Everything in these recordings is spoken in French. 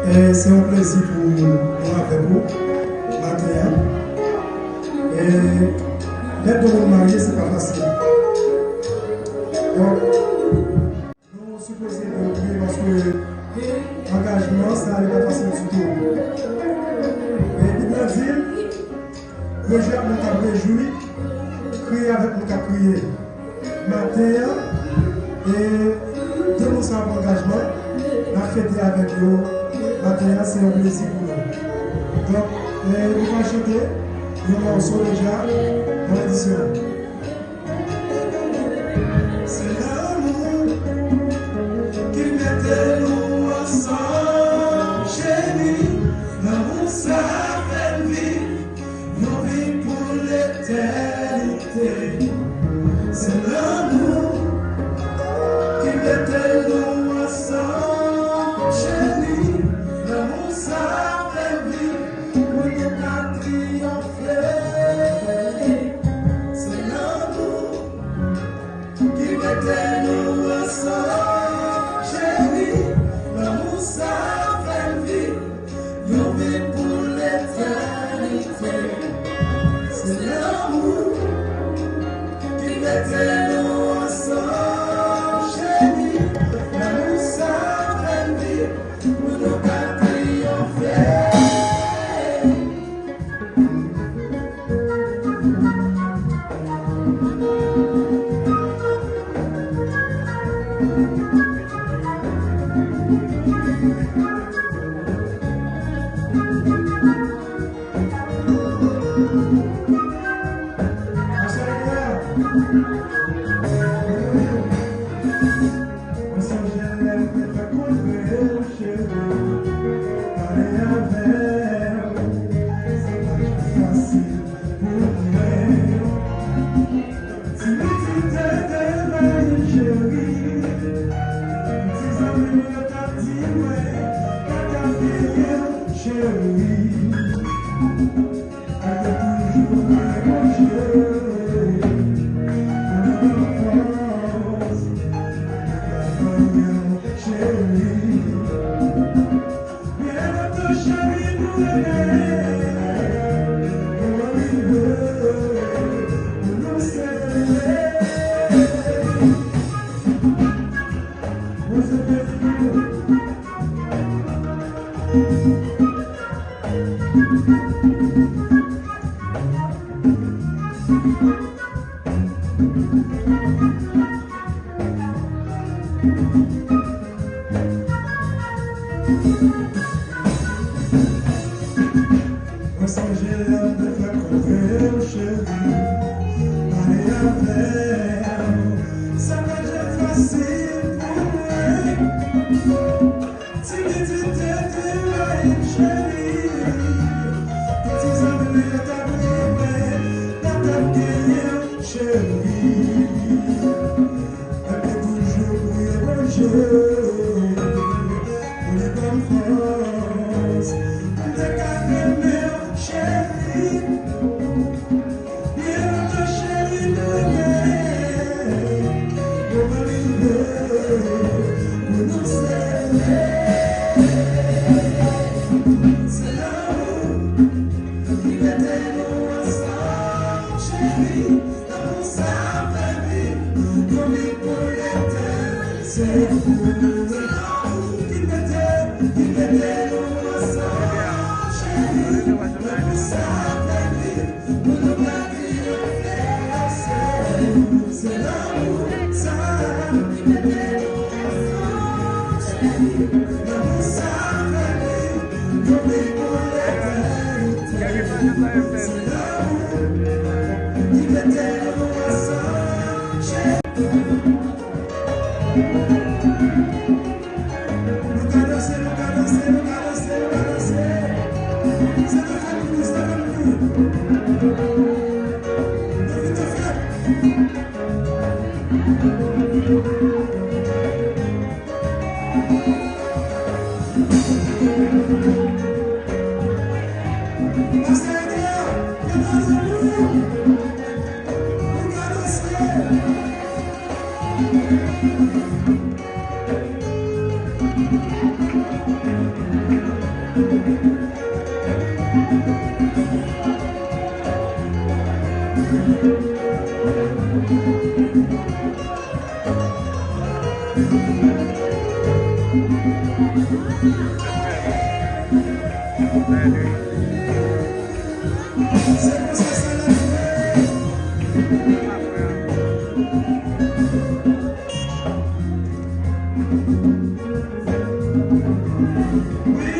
Et c'est un plaisir pour nous avec vous, matin. Et l'être de mon marié, ce n'est pas facile. Donc, nous supposons de prier parce que l'engagement, ça n'est pas facile du tout. Et il m'a dit, le jour où nous avons réjoui, crier avec nous avons crié. Matin, et nous sommes en engagement, la fêter avec nous. Matin, c'est un plaisir pour nous. Donc, nous allons chanter le morceau déjà dans l'édition. C'est l'amour qui mettait nous ensemble, chérie. L'amour, ça fait vivre, nos vies pour l'éternité. C'est l'amour qui mettait nous ensemble, chérie. L'amour, ça fait vivre pour nous qu'à triompher. C'est l'amour qui mettait nous ensemble, chérie. L'amour, ça fait vivre, nous vivons pour l'éternité. C'est l'amour qui mettait nous ensemble, chérie. L'amour, ça fait vivre, pour nous qu'à triompher. Oui,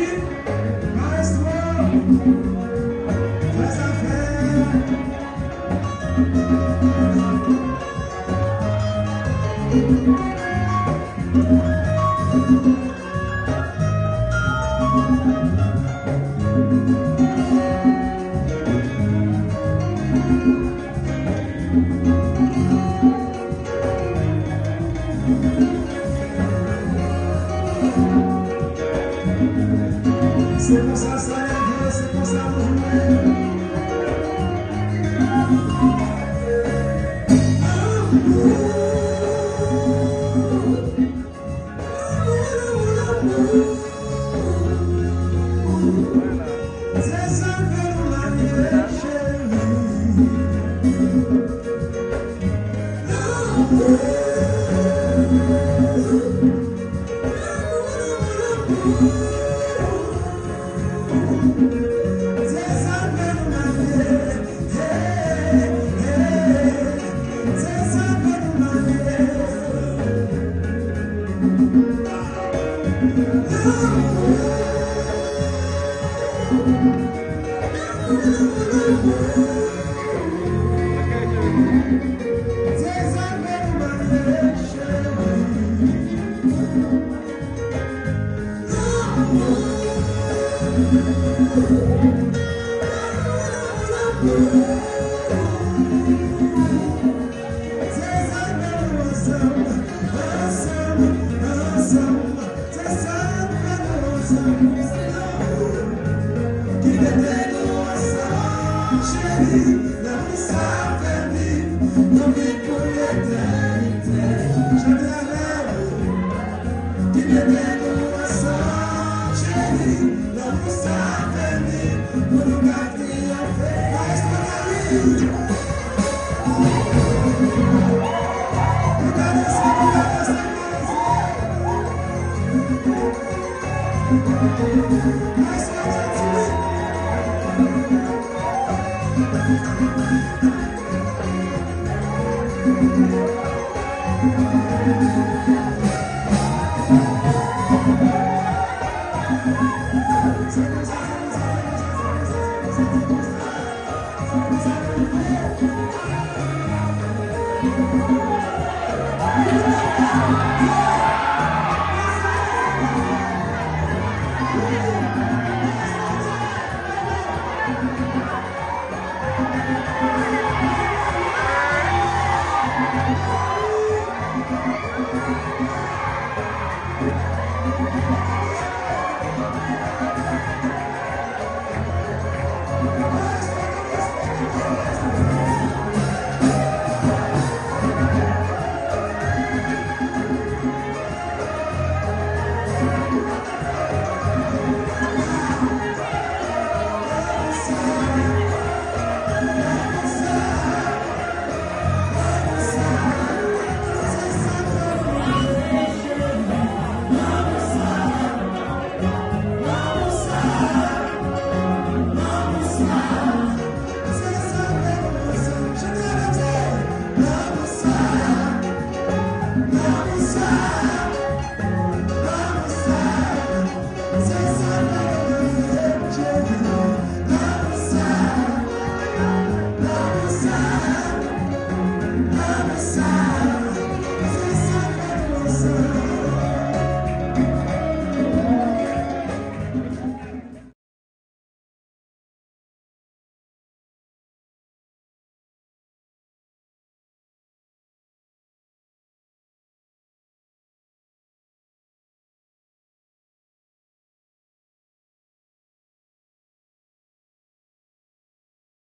maestro, fais affaire. C'est pour ça, ça y est, c'est pour ça, vous jouez. C'est ça que nous l'avons chérie. Vamos